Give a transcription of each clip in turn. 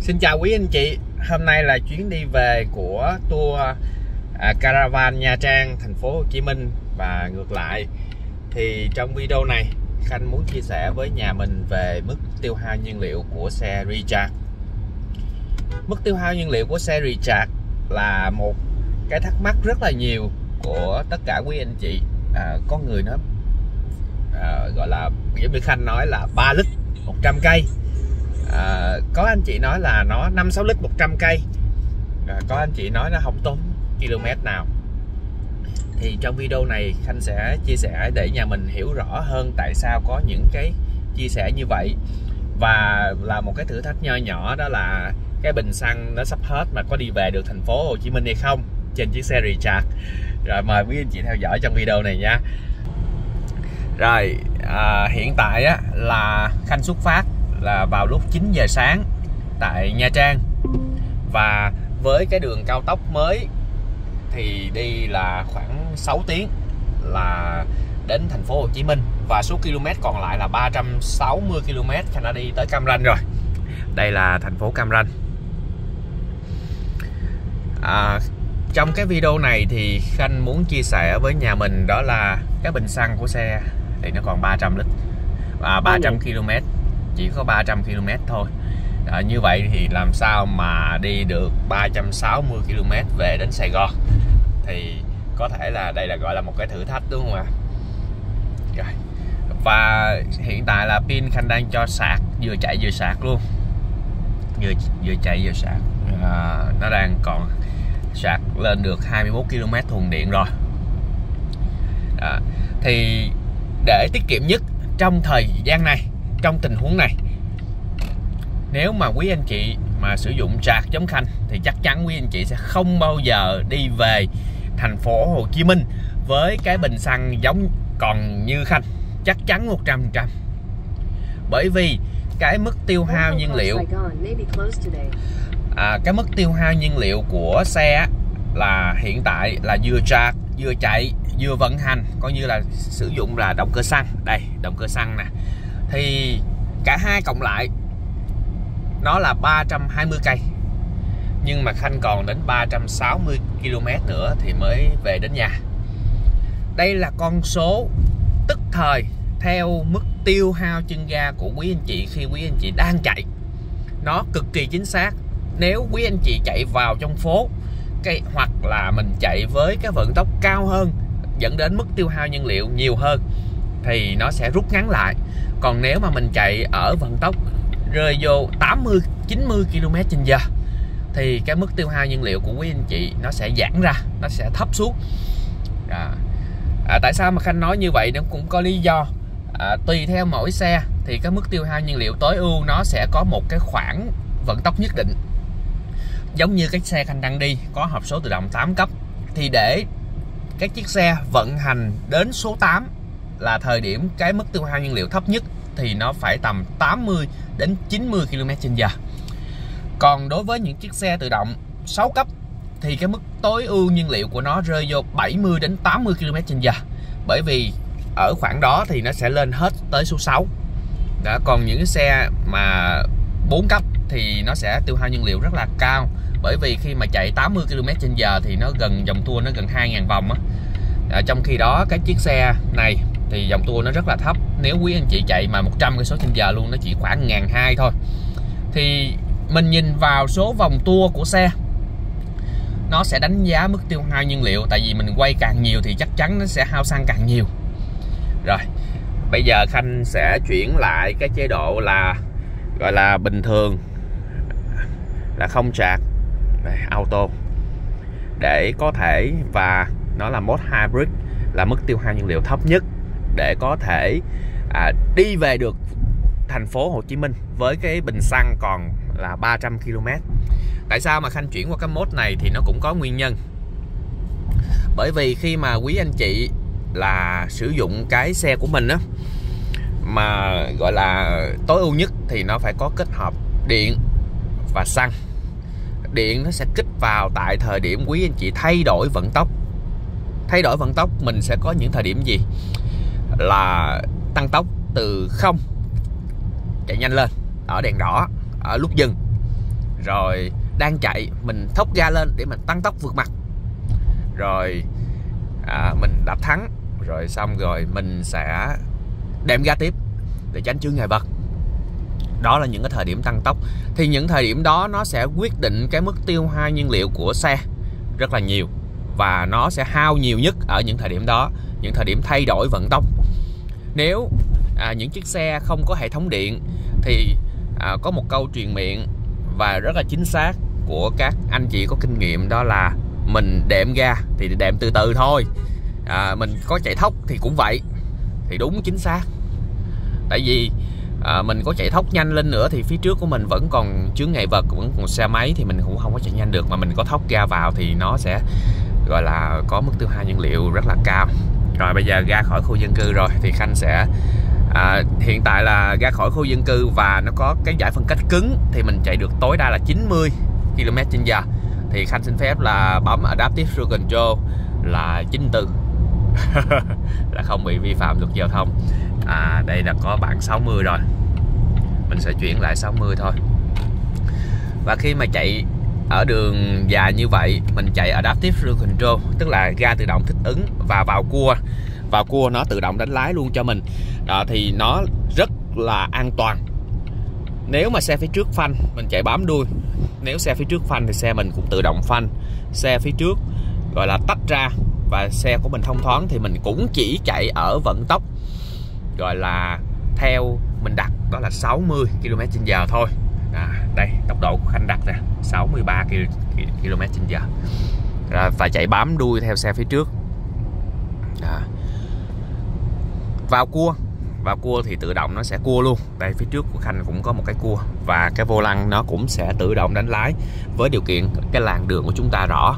Xin chào quý anh chị. Hôm nay là chuyến đi về của tour Caravan Nha Trang, thành phố Hồ Chí Minh và ngược lại. Thì trong video này Khanh muốn chia sẻ với nhà mình về mức tiêu hao nhiên liệu của xe Recharge. Mức tiêu hao nhiên liệu của xe Recharge là một cái thắc mắc rất là nhiều của tất cả quý anh chị. Có người nó gọi là giống như Khanh nói là 3 lít 100 cây. Có anh chị nói là nó 5-6 lít 100 cây. Có anh chị nói nó không tốn km nào. Thì trong video này Khanh sẽ chia sẻ để nhà mình hiểu rõ hơn tại sao có những cái chia sẻ như vậy. Và là một cái thử thách nho nhỏ, đó là cái bình xăng nó sắp hết mà có đi về được thành phố Hồ Chí Minh hay không trên chiếc xe Recharge. Rồi mời quý anh chị theo dõi trong video này nha. Rồi hiện tại á, là Khanh xuất phát là vào lúc 9 giờ sáng tại Nha Trang. Và với cái đường cao tốc mới thì đi là khoảng 6 tiếng là đến thành phố Hồ Chí Minh. Và số km còn lại là 360 km Khanh đã đi tới Cam Ranh rồi. Đây là thành phố Cam Ranh. Trong cái video này thì Khanh muốn chia sẻ với nhà mình đó là cái bình xăng của xe thì nó còn 300 lít và 300 km, chỉ có 300 km thôi. Như vậy thì làm sao mà đi được 360 km về đến Sài Gòn? Thì có thể là đây là gọi là một cái thử thách, đúng không ạ? Rồi. Và hiện tại là pin Khanh đang cho sạc, vừa chạy vừa sạc luôn, vừa chạy vừa sạc. Nó đang còn sạc lên được 21 km thuần điện rồi. Thì để tiết kiệm nhất trong thời gian này, trong tình huống này, nếu mà quý anh chị mà sử dụng sạc giống Khanh thì chắc chắn quý anh chị sẽ không bao giờ đi về thành phố Hồ Chí Minh với cái bình xăng giống còn như Khanh, chắc chắn 100%. Bởi vì cái mức tiêu hao nhiên liệu, cái mức tiêu hao nhiên liệu của xe là hiện tại là vừa sạc, vừa chạy, vừa vận hành, coi như là sử dụng là động cơ xăng. Đây, động cơ xăng nè. Thì cả hai cộng lại nó là 320 cây. Nhưng mà Khanh còn đến 360 km nữa thì mới về đến nhà. Đây là con số tức thời theo mức tiêu hao chân ga của quý anh chị khi quý anh chị đang chạy. Nó cực kỳ chính xác. Nếu quý anh chị chạy vào trong phố hoặc là mình chạy với cái vận tốc cao hơn, dẫn đến mức tiêu hao nhiên liệu nhiều hơn, thì nó sẽ rút ngắn lại. Còn nếu mà mình chạy ở vận tốc rơi vô 80-90 km/h thì cái mức tiêu hao nhiên liệu của quý anh chị nó sẽ giãn ra, nó sẽ thấp xuống. Tại sao mà Khanh nói như vậy? Nó cũng có lý do. Tùy theo mỗi xe thì cái mức tiêu hao nhiên liệu tối ưu nó sẽ có một cái khoảng vận tốc nhất định. Giống như cái xe Khanh đang đi có hộp số tự động 8 cấp, thì để cái chiếc xe vận hành đến số 8 là thời điểm cái mức tiêu hao nhiên liệu thấp nhất, thì nó phải tầm 80 đến 90 km/h. Còn đối với những chiếc xe tự động 6 cấp thì cái mức tối ưu nhiên liệu của nó rơi vô 70 đến 80 km/h. Bởi vì ở khoảng đó thì nó sẽ lên hết tới số 6. Còn những cái xe mà 4 cấp thì nó sẽ tiêu hao nhiên liệu rất là cao. Bởi vì khi mà chạy 80 km/h thì nó gần vòng tua nó gần 2.000 vòng á. Trong khi đó cái chiếc xe này thì vòng tua nó rất là thấp. Nếu quý anh chị chạy mà 100 km/h luôn, nó chỉ khoảng 1.200 thôi. Thì mình nhìn vào số vòng tua của xe, nó sẽ đánh giá mức tiêu hao nhiên liệu. Tại vì mình quay càng nhiều thì chắc chắn nó sẽ hao xăng càng nhiều. Rồi, bây giờ Khanh sẽ chuyển lại cái chế độ là gọi là bình thường, là không sạc, auto, để có thể, và nó là mode hybrid, là mức tiêu hao nhiên liệu thấp nhất để có thể đi về được thành phố Hồ Chí Minh với cái bình xăng còn là 300 km. Tại sao mà Khanh chuyển qua cái mode này thì nó cũng có nguyên nhân. Bởi vì khi mà quý anh chị là sử dụng cái xe của mình á, mà gọi là tối ưu nhất thì nó phải có kết hợp điện và xăng. Điện nó sẽ kích vào tại thời điểm quý anh chị thay đổi vận tốc. Thay đổi vận tốc mình sẽ có những thời điểm gì? Là tăng tốc từ 0 chạy nhanh lên ở đèn đỏ, ở lúc dừng, rồi đang chạy mình thốc ga lên để mình tăng tốc vượt mặt, rồi mình đạp thắng, rồi xong rồi mình sẽ đệm ga tiếp để tránh chướng ngại vật. Đó là những cái thời điểm tăng tốc. Thì những thời điểm đó nó sẽ quyết định cái mức tiêu hao nhiên liệu của xe rất là nhiều, và nó sẽ hao nhiều nhất ở những thời điểm đó, những thời điểm thay đổi vận tốc. Nếu những chiếc xe không có hệ thống điện thì có một câu truyền miệng và rất là chính xác của các anh chị có kinh nghiệm, đó là mình đệm ga thì đệm từ từ thôi, mình có chạy thốc thì cũng vậy. Thì đúng chính xác. Tại vì mình có chạy thốc nhanh lên nữa thì phía trước của mình vẫn còn chướng ngại vật, vẫn còn xe máy thì mình cũng không có chạy nhanh được. Mà mình có thốc ga vào thì nó sẽ gọi là có mức tiêu hao nhiên liệu rất là cao. Rồi bây giờ ra khỏi khu dân cư rồi thì Khanh sẽ hiện tại là ra khỏi khu dân cư và nó có cái giải phân cách cứng thì mình chạy được tối đa là 90 km/h. Thì Khanh xin phép là bấm Adaptive Cruise Control là 94 là không bị vi phạm luật giao thông. Đây là có bảng 60 rồi, mình sẽ chuyển lại 60 thôi. Và khi mà chạy ở đường dài như vậy, mình chạy Adaptive Cruise Control, tức là ga tự động thích ứng, và vào cua nó tự động đánh lái luôn cho mình. Thì nó rất là an toàn. Nếu mà xe phía trước phanh, mình chạy bám đuôi. Nếu xe phía trước phanh thì xe mình cũng tự động phanh. Xe phía trước gọi là tách ra và xe của mình thông thoáng thì mình cũng chỉ chạy ở vận tốc gọi là theo mình đặt, đó là 60 km/h thôi. Đây tốc độ của Khanh đặt nè, 63 km/h. Và chạy bám đuôi theo xe phía trước. Vào cua thì tự động nó sẽ cua luôn. Đây phía trước của Khanh cũng có một cái cua, và cái vô lăng nó cũng sẽ tự động đánh lái với điều kiện cái làn đường của chúng ta rõ.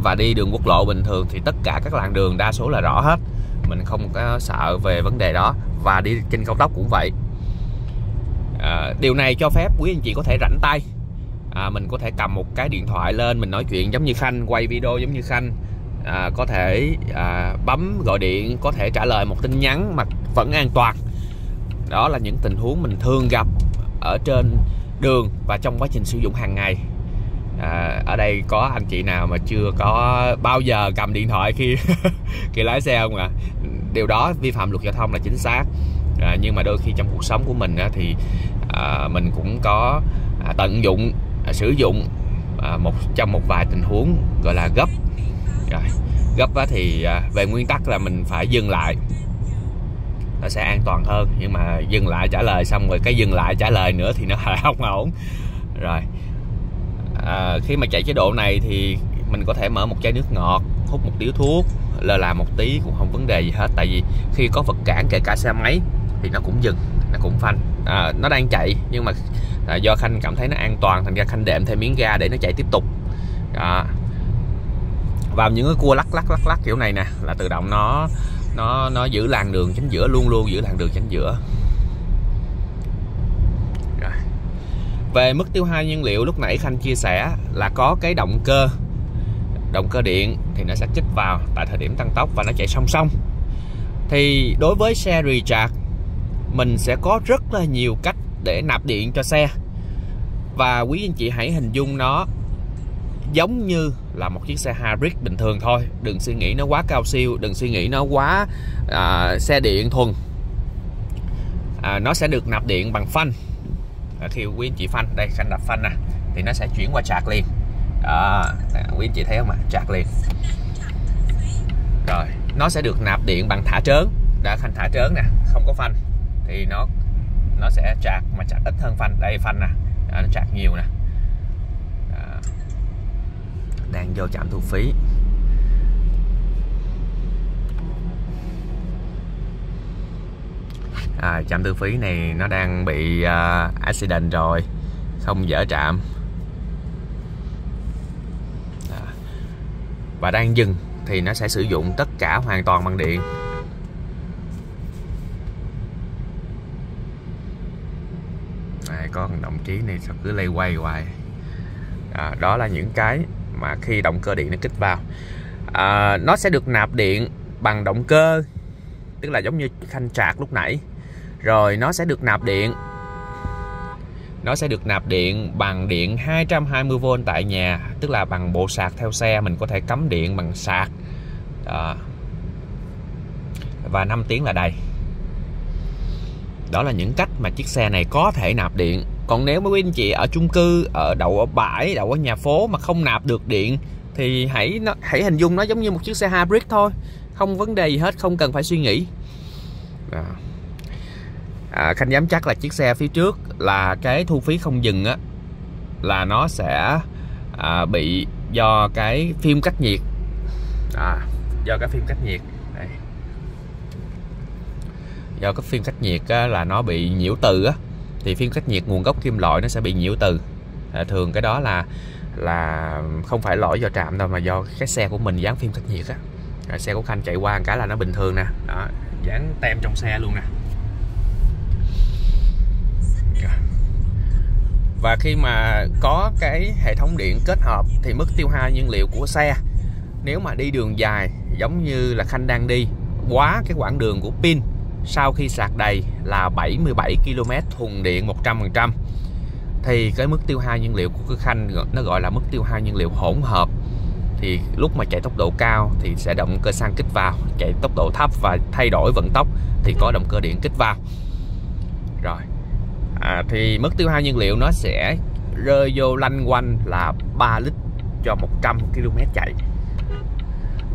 Và đi đường quốc lộ bình thường thì tất cả các làn đường đa số là rõ hết, mình không có sợ về vấn đề đó. Và đi trên cao tốc cũng vậy. Điều này cho phép quý anh chị có thể rảnh tay, mình có thể cầm một cái điện thoại lên, mình nói chuyện giống như Khanh, quay video giống như Khanh, có thể bấm gọi điện, có thể trả lời một tin nhắn mà vẫn an toàn. Đó là những tình huống mình thường gặp ở trên đường và trong quá trình sử dụng hàng ngày. Ở đây có anh chị nào mà chưa có bao giờ cầm điện thoại khi khi lái xe không ạ? Điều đó vi phạm luật giao thông là chính xác. Nhưng mà đôi khi trong cuộc sống của mình thì mình cũng có tận dụng sử dụng trong một vài tình huống gọi là gấp. Gấp thì về nguyên tắc là mình phải dừng lại, nó sẽ an toàn hơn. Nhưng mà dừng lại trả lời xong rồi cái dừng lại trả lời nữa thì nó lại không ổn. Rồi khi mà chạy chế độ này thì mình có thể mở một chai nước ngọt, hút một điếu thuốc, lơ là một tí cũng không vấn đề gì hết. Tại vì khi có vật cản kể cả xe máy thì nó cũng dừng, nó cũng phanh. Nó đang chạy nhưng mà do Khanh cảm thấy nó an toàn, thành ra Khanh đệm thêm miếng ga để nó chạy tiếp tục. Vào những cái cua lắc kiểu này nè là tự động nó giữ làn đường chính giữa, luôn giữ làn đường chính giữa. Rồi. Về mức tiêu hao nhiên liệu lúc nãy Khanh chia sẻ là có cái động cơ điện thì nó sẽ kích vào tại thời điểm tăng tốc và nó chạy song song. Thì đối với xe recharge mình sẽ có rất là nhiều cách để nạp điện cho xe. Và quý anh chị hãy hình dung nó giống như là một chiếc xe hybrid bình thường thôi. Đừng suy nghĩ nó quá cao siêu, đừng suy nghĩ nó quá xe điện thuần. Nó sẽ được nạp điện bằng phanh. Khi quý anh chị phanh, đây Khanh đạp phanh nè, thì nó sẽ chuyển qua charge liền. Quý anh chị thấy không ạ? Charge liền. Rồi nó sẽ được nạp điện bằng thả trớn. Đã Khanh thả trớn nè, không có phanh thì nó sẽ charge, mà charge ít hơn phanh. Đây phanh nè, nó charge nhiều nè. Đang vô trạm thu phí. Trạm thu phí này nó đang bị accident rồi, không dỡ trạm. Và đang dừng thì nó sẽ sử dụng tất cả hoàn toàn bằng điện. Có đồng chí này sao cứ lay quay hoài. Đó là những cái mà khi động cơ điện nó kích vào, nó sẽ được nạp điện bằng động cơ, tức là giống như Khanh Trạc lúc nãy. Rồi nó sẽ được nạp điện nó sẽ được nạp điện bằng điện 220V tại nhà, tức là bằng bộ sạc theo xe, mình có thể cắm điện bằng sạc. Đó. Và 5 tiếng là đầy. Đó là những cách mà chiếc xe này có thể nạp điện. Còn nếu mấy quý anh chị ở chung cư, đậu ở bãi, đậu ở nhà phố mà không nạp được điện thì hãy hình dung nó giống như một chiếc xe hybrid thôi, không vấn đề gì hết, không cần phải suy nghĩ. Khanh dám chắc là chiếc xe phía trước là cái thu phí không dừng á, là nó sẽ bị do cái phim cách nhiệt, do cái phim cách nhiệt đây. Do cái phim cách nhiệt á, là nó bị nhiễu từ á, thì phim cách nhiệt nguồn gốc kim loại nó sẽ bị nhiễu từ. Thường cái đó là không phải lỗi do trạm đâu, mà do cái xe của mình dán phim cách nhiệt á. Xe của Khanh chạy qua một cái là nó bình thường nè, đó, dán tem trong xe luôn nè. Và khi mà có cái hệ thống điện kết hợp thì mức tiêu hao nhiên liệu của xe, nếu mà đi đường dài giống như là Khanh đang đi, quá cái quãng đường của pin sau khi sạc đầy là 77 km thuần điện 100%, thì cái mức tiêu hao nhiên liệu của cái Khanh nó gọi là mức tiêu hao nhiên liệu hỗn hợp. Thì lúc mà chạy tốc độ cao thì sẽ động cơ xăng kích vào, chạy tốc độ thấp và thay đổi vận tốc thì có động cơ điện kích vào. Rồi thì mức tiêu hao nhiên liệu nó sẽ rơi vô lanh quanh là 3 lít cho 100 km chạy.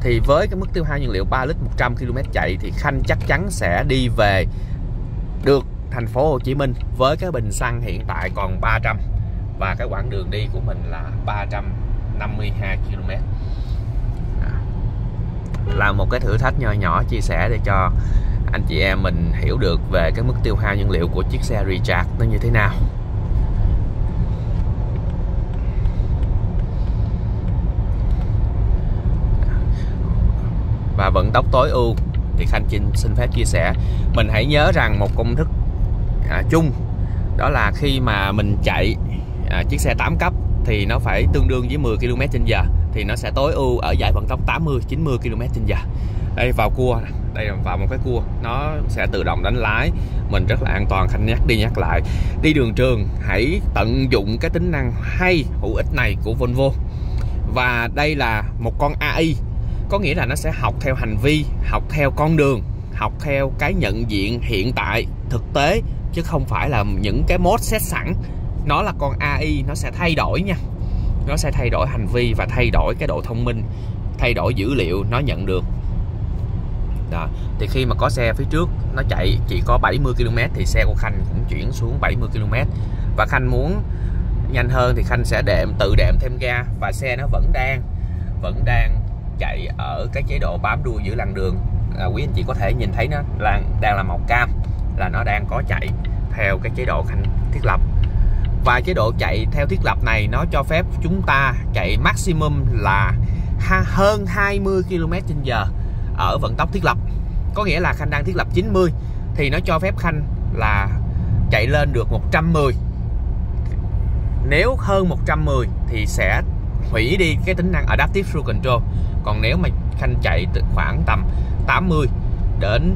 Thì với cái mức tiêu hao nhiên liệu 3 lít 100 km chạy thì Khanh chắc chắn sẽ đi về được thành phố Hồ Chí Minh với cái bình xăng hiện tại còn 300, và cái quãng đường đi của mình là 352 km. Là một cái thử thách nho nhỏ chia sẻ để cho anh chị em mình hiểu được về cái mức tiêu hao nhiên liệu của chiếc xe Recharge nó như thế nào. Và vận tốc tối ưu thì Khanh xin phép chia sẻ, mình hãy nhớ rằng một công thức chung, đó là khi mà mình chạy chiếc xe 8 cấp thì nó phải tương đương với 10 km/h, thì nó sẽ tối ưu ở giải vận tốc 80-90 km/h. Đây vào cua, đây là vào một cái cua nó sẽ tự động đánh lái, mình rất là an toàn. Khanh nhắc đi nhắc lại, đi đường trường hãy tận dụng cái tính năng hay hữu ích này của Volvo. Và đây là một con AI, có nghĩa là nó sẽ học theo hành vi, học theo con đường, học theo cái nhận diện hiện tại thực tế, chứ không phải là những cái mode set sẵn. Nó là con AI, nó sẽ thay đổi nha, nó sẽ thay đổi hành vi và thay đổi cái độ thông minh, thay đổi dữ liệu nó nhận được. Đó. Thì khi mà có xe phía trước nó chạy chỉ có 70 km thì xe của Khanh cũng chuyển xuống 70 km. Và Khanh muốn nhanh hơn thì Khanh sẽ tự đệm thêm ga, và xe nó vẫn đang chạy ở cái chế độ bám đuôi giữa làn đường. Quý anh chị có thể nhìn thấy nó đang là màu cam, là nó đang có chạy theo cái chế độ Khanh thiết lập. Và chế độ chạy theo thiết lập này nó cho phép chúng ta chạy maximum là hơn 20 km/h ở vận tốc thiết lập. Có nghĩa là Khanh đang thiết lập 90 thì nó cho phép Khanh là chạy lên được 110. Nếu hơn 110 thì sẽ hủy đi cái tính năng Adaptive Cruise Control. Còn nếu mà Khanh chạy từ khoảng tầm 80 đến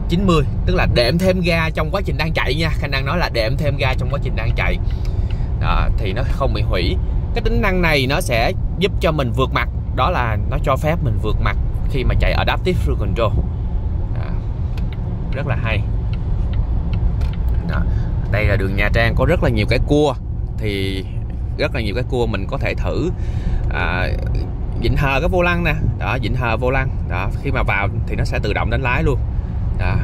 90, tức là đệm thêm ga trong quá trình đang chạy nha, Khanh đang nói là đệm thêm ga trong quá trình đang chạy. Đó, thì nó không bị hủy. Cái tính năng này nó sẽ giúp cho mình vượt mặt, đó là nó cho phép mình vượt mặt khi mà chạy Adaptive Cruise Control. Đó, rất là hay. Đó, đây là đường Nha Trang, có rất là nhiều cái cua, thì rất là nhiều cái cua mình có thể thử vịnh hờ cái vô lăng nè. Đó, vịnh hờ vô lăng. Đó, khi mà vào thì nó sẽ tự động đánh lái luôn. Đó,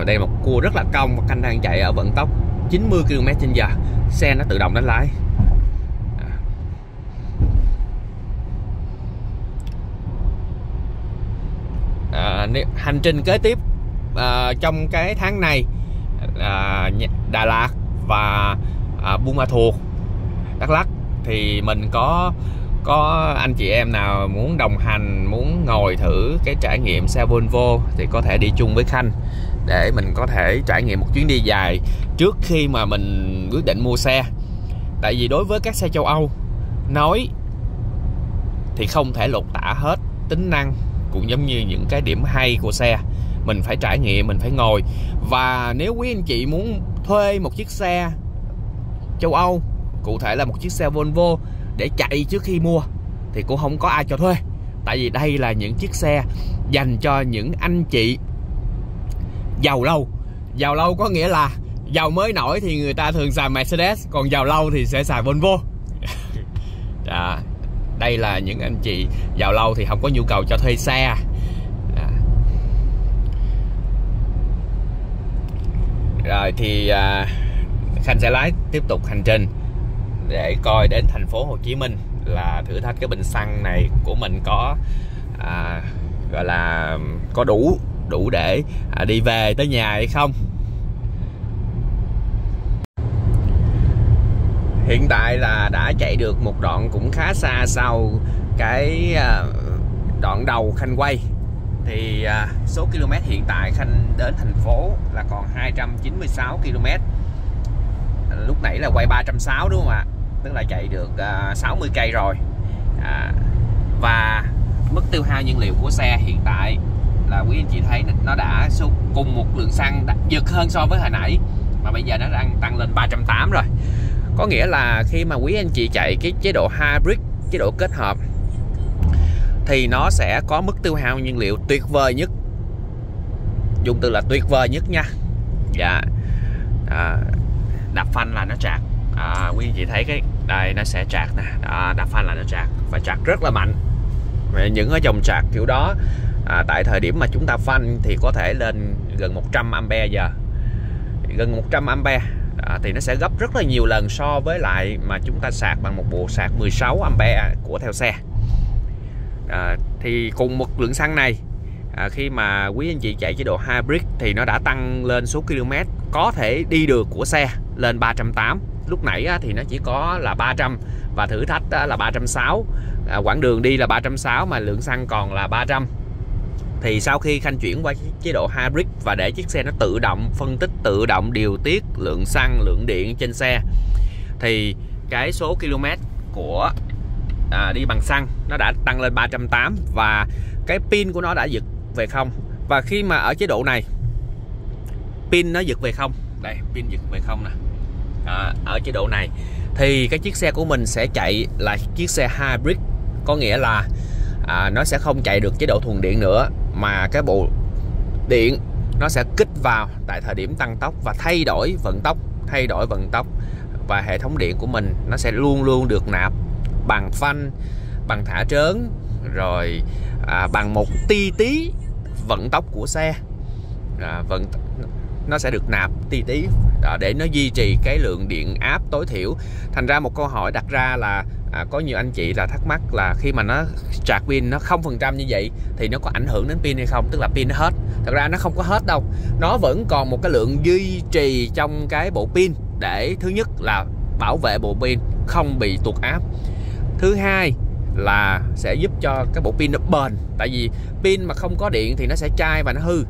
đây là một cua rất là cong, và Khanh đang chạy ở vận tốc 90 km/h, xe nó tự động đánh lái. Hành trình kế tiếp trong cái tháng này, Đà Lạt và Buôn Ma Thuột, Đắk Lắk, thì mình có anh chị em nào muốn đồng hành, muốn ngồi thử cái trải nghiệm xe Volvo thì có thể đi chung với Khanh để mình có thể trải nghiệm một chuyến đi dài trước khi mà mình quyết định mua xe. Tại vì đối với các xe châu Âu, nói thì không thể lột tả hết tính năng cũng giống như những cái điểm hay của xe. Mình phải trải nghiệm, mình phải ngồi. Và nếu quý anh chị muốn thuê một chiếc xe châu Âu, cụ thể là một chiếc xe Volvo để chạy trước khi mua thì cũng không có ai cho thuê. Tại vì đây là những chiếc xe dành cho những anh chị giàu lâu. Giàu lâu có nghĩa là giàu mới nổi thì người ta thường xài Mercedes, còn giàu lâu thì sẽ xài Volvo. Đây là những anh chị giàu lâu thì không có nhu cầu cho thuê xe. Rồi thì Khanh sẽ lái tiếp tục hành trình để coi đến thành phố Hồ Chí Minh là thử thách cái bình xăng này của mình có gọi là có đủ để đi về tới nhà hay không. Hiện tại là đã chạy được một đoạn cũng khá xa sau cái đoạn đầu Khanh quay. Thì số km hiện tại Khanh đến thành phố là còn 296 km. Lúc nãy là quay 360 đúng không ạ? Tức là chạy được 60 cây rồi. Và mức tiêu hao nhiên liệu của xe hiện tại là quý anh chị thấy nó đã cùng một lượng xăng đã vượt hơn so với hồi nãy, mà bây giờ nó đang tăng lên 380 rồi. Có nghĩa là khi mà quý anh chị chạy cái chế độ hybrid, chế độ kết hợp, thì nó sẽ có mức tiêu hao nhiên liệu tuyệt vời nhất. Dùng từ là tuyệt vời nhất nha. Dạ. Đạp phanh là nó chạc. Quý anh chị thấy cái đây nó sẽ chạc nè. Đạp phanh là nó chạc và chạc rất là mạnh. Những ở dòng chạc kiểu đó tại thời điểm mà chúng ta phanh thì có thể lên gần 100 ampere giờ. Gần 100 ampere thì nó sẽ gấp rất là nhiều lần so với lại mà chúng ta sạc bằng một bộ sạc 16 ampere của theo xe. Thì cùng một lượng xăng này, khi mà quý anh chị chạy chế độ hybrid thì nó đã tăng lên số km có thể đi được của xe lên 380. Lúc nãy thì nó chỉ có là 300 và thử thách là 360. Quãng đường đi là 360 mà lượng xăng còn là 300. Thì sau khi Khanh chuyển qua chế độ hybrid và để chiếc xe nó tự động phân tích, tự động điều tiết lượng xăng, lượng điện trên xe, thì cái số km của đi bằng xăng nó đã tăng lên 380 và cái pin của nó đã giật về không. Và khi mà ở chế độ này pin nó giật về không, đây pin giật về không nè, ở chế độ này thì cái chiếc xe của mình sẽ chạy là chiếc xe hybrid. Có nghĩa là nó sẽ không chạy được chế độ thuần điện nữa, mà cái bộ điện nó sẽ kích vào tại thời điểm tăng tốc và thay đổi vận tốc, và hệ thống điện của mình nó sẽ luôn luôn được nạp bằng phanh, bằng thả trớn, rồi bằng một tí vận tốc của xe. Nó sẽ được nạp tí để nó duy trì cái lượng điện áp tối thiểu. Thành ra một câu hỏi đặt ra là có nhiều anh chị là thắc mắc là khi mà nó sạc pin nó 0% như vậy thì nó có ảnh hưởng đến pin hay không, tức là pin nó hết. Thật ra nó không có hết đâu, nó vẫn còn một cái lượng duy trì trong cái bộ pin để thứ nhất là bảo vệ bộ pin không bị tuột áp, thứ hai là sẽ giúp cho cái bộ pin nó bền. Tại vì pin mà không có điện thì nó sẽ chai và nó hư.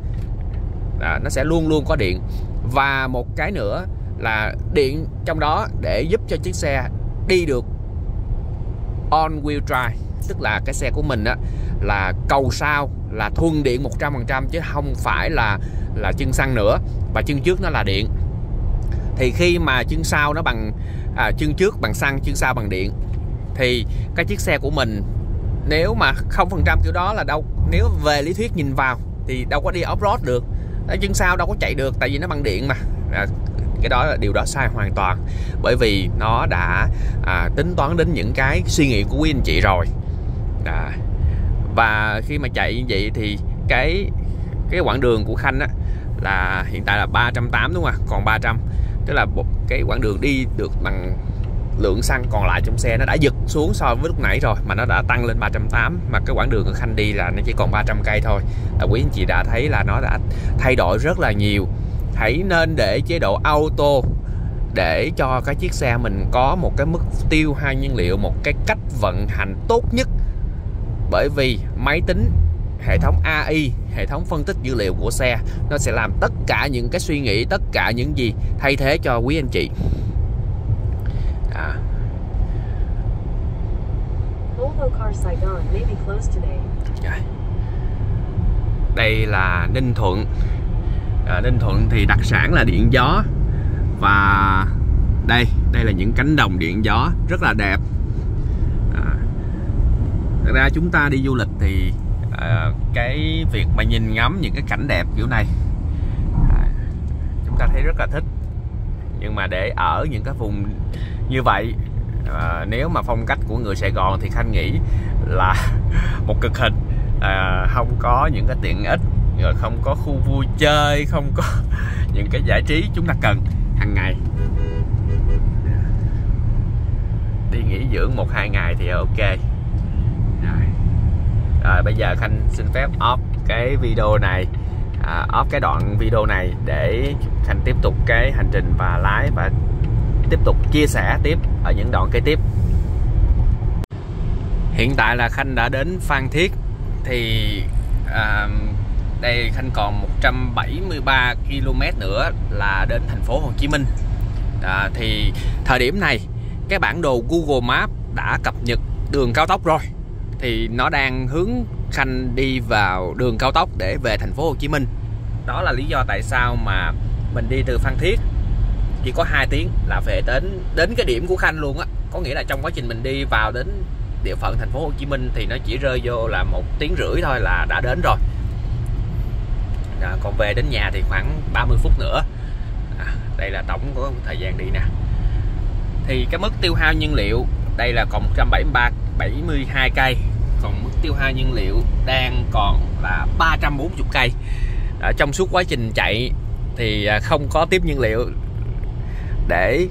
Nó sẽ luôn luôn có điện. Và một cái nữa là điện trong đó để giúp cho chiếc xe đi được on wheel drive, tức là cái xe của mình á là cầu sau là thuần điện 100% chứ không phải là chân xăng nữa, và chân trước nó là điện. Thì khi mà chân sau nó bằng chân trước bằng xăng, chân sau bằng điện, thì cái chiếc xe của mình nếu mà 0% kiểu đó là đâu, nếu về lý thuyết nhìn vào thì đâu có đi off-road được, chân sau đâu có chạy được, tại vì nó bằng điện mà. Cái đó là điều đó sai hoàn toàn, bởi vì nó đã tính toán đến những cái suy nghĩ của quý anh chị rồi. Và khi mà chạy như vậy thì cái quãng đường của Khanh á là hiện tại là 380 đúng không ạ? Còn 300, tức là cái quãng đường đi được bằng lượng xăng còn lại trong xe nó đã giật xuống so với lúc nãy rồi, mà nó đã tăng lên 380, mà cái quãng đường của Khanh đi là nó chỉ còn 300 cây thôi. Quý anh chị đã thấy là nó đã thay đổi rất là nhiều. Hãy nên để chế độ auto để cho cái chiếc xe mình có một cái mức tiêu hao nhiên liệu, một cái cách vận hành tốt nhất. Bởi vì máy tính, hệ thống AI, hệ thống phân tích dữ liệu của xe, nó sẽ làm tất cả những cái suy nghĩ, tất cả những gì thay thế cho quý anh chị. Đây là Ninh Thuận. Ninh Thuận thì đặc sản là điện gió, và Đây là những cánh đồng điện gió rất là đẹp. Thật ra chúng ta đi du lịch thì cái việc mà nhìn ngắm những cái cảnh đẹp kiểu này chúng ta thấy rất là thích. Nhưng mà để ở những cái vùng như vậy, nếu mà phong cách của người Sài Gòn thì Khanh nghĩ là một cực hình. Không có những cái tiện ích, rồi không có khu vui chơi, không có những cái giải trí chúng ta cần hàng ngày. Đi nghỉ dưỡng 1-2 ngày thì ok. Rồi bây giờ Khanh xin phép off cái video này, off cái đoạn video này để Khanh tiếp tục cái hành trình và lái và tiếp tục chia sẻ tiếp ở những đoạn kế tiếp. Hiện tại là Khanh đã đến Phan Thiết thì đây Khanh còn 173 km nữa là đến thành phố Hồ Chí Minh. Thì thời điểm này cái bản đồ Google Maps đã cập nhật đường cao tốc rồi, thì nó đang hướng Khanh đi vào đường cao tốc để về thành phố Hồ Chí Minh. Đó là lý do tại sao mà mình đi từ Phan Thiết chỉ có 2 tiếng là về đến cái điểm của Khanh luôn á. Có nghĩa là trong quá trình mình đi vào đến địa phận thành phố Hồ Chí Minh thì nó chỉ rơi vô là 1,5 tiếng thôi là đã đến rồi. Còn về đến nhà thì khoảng 30 phút nữa. Đây là tổng của thời gian đi nè. Thì cái mức tiêu hao nhiên liệu đây là còn 172 cây, còn mức tiêu hao nhiên liệu đang còn là 340 cây. Trong suốt quá trình chạy thì không có tiếp nhiên liệu để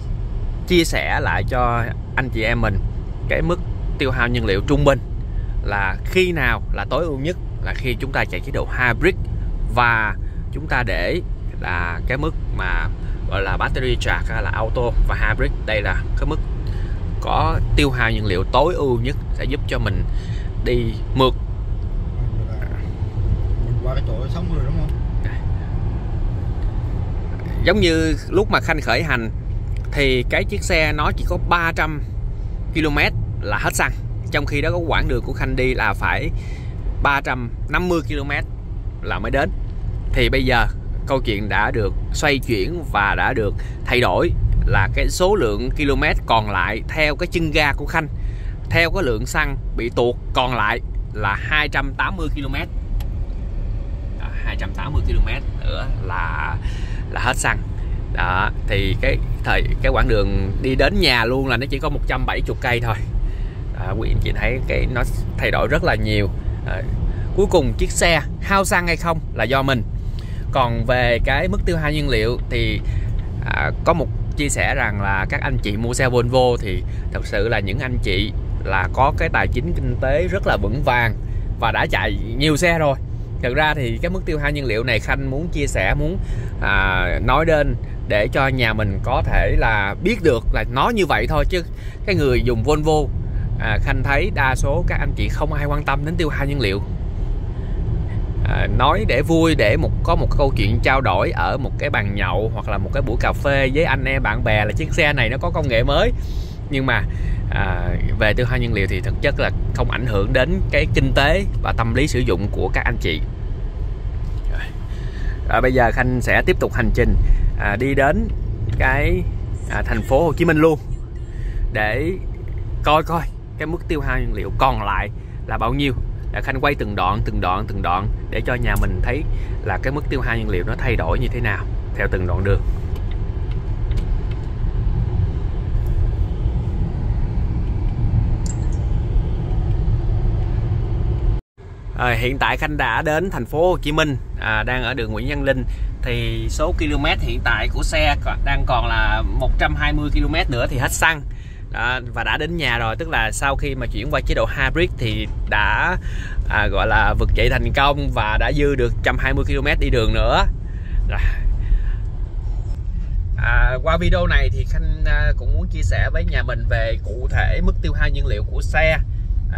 chia sẻ lại cho anh chị em mình cái mức tiêu hao nhiên liệu trung bình là khi nào là tối ưu nhất, là khi chúng ta chạy chế độ hybrid và chúng ta để là cái mức mà gọi là battery charge là auto và hybrid. Đây là cái mức có tiêu hao nhiên liệu tối ưu nhất, sẽ giúp cho mình đi mượt. Mình qua cái chỗ 60 đúng không? Giống như lúc mà Khanh khởi hành thì cái chiếc xe nó chỉ có 300 km là hết xăng, trong khi đó có quãng đường của Khanh đi là phải 350 km là mới đến. Thì bây giờ câu chuyện đã được xoay chuyển và đã được thay đổi, là cái số lượng km còn lại theo cái chân ga của Khanh, theo cái lượng xăng bị tuột còn lại là 280 km. 280 km nữa là hết xăng. Đó, thì cái quãng đường đi đến nhà luôn là nó chỉ có 170 cây thôi. Quý anh chị thấy cái nó thay đổi rất là nhiều. Cuối cùng chiếc xe hao xăng hay không là do mình. Còn về cái mức tiêu hao nhiên liệu thì có một chia sẻ rằng là các anh chị mua xe Volvo thì thật sự là những anh chị là có cái tài chính kinh tế rất là vững vàng và đã chạy nhiều xe rồi. Thực ra thì cái mức tiêu hao nhiên liệu này Khanh muốn chia sẻ, muốn nói đến để cho nhà mình có thể là biết được là nó như vậy thôi, chứ cái người dùng Volvo Khanh thấy đa số các anh chị không ai quan tâm đến tiêu hao nhiên liệu. Nói để vui, để có một câu chuyện trao đổi ở một cái bàn nhậu hoặc là một cái buổi cà phê với anh em bạn bè là chiếc xe này nó có công nghệ mới. Nhưng mà về tiêu hao nhiên liệu thì thực chất là không ảnh hưởng đến cái kinh tế và tâm lý sử dụng của các anh chị. Bây giờ Khanh sẽ tiếp tục hành trình đi đến cái thành phố Hồ Chí Minh luôn để coi cái mức tiêu hao nhiên liệu còn lại là bao nhiêu. Khanh quay từng đoạn để cho nhà mình thấy là cái mức tiêu hao nhiên liệu nó thay đổi như thế nào theo từng đoạn đường. Hiện tại Khanh đã đến thành phố Hồ Chí Minh, đang ở đường Nguyễn Văn Linh. Thì số km hiện tại của xe đang còn là 120 km nữa thì hết xăng. Và đã đến nhà rồi, tức là sau khi mà chuyển qua chế độ hybrid thì đã gọi là vực chạy thành công và đã dư được 120 km đi đường nữa. Qua video này thì Khanh cũng muốn chia sẻ với nhà mình về cụ thể mức tiêu hao nhiên liệu của xe,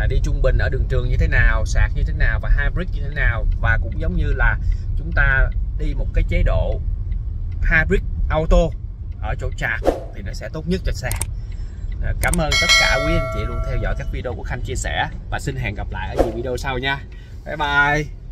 đi trung bình ở đường trường như thế nào, sạc như thế nào và hybrid như thế nào. Và cũng giống như là chúng ta đi một cái chế độ hybrid auto ở chỗ sạc thì nó sẽ tốt nhất cho xe. Cảm ơn tất cả quý anh chị luôn theo dõi các video của Khanh chia sẻ, và xin hẹn gặp lại ở nhiều video sau nha. Bye bye.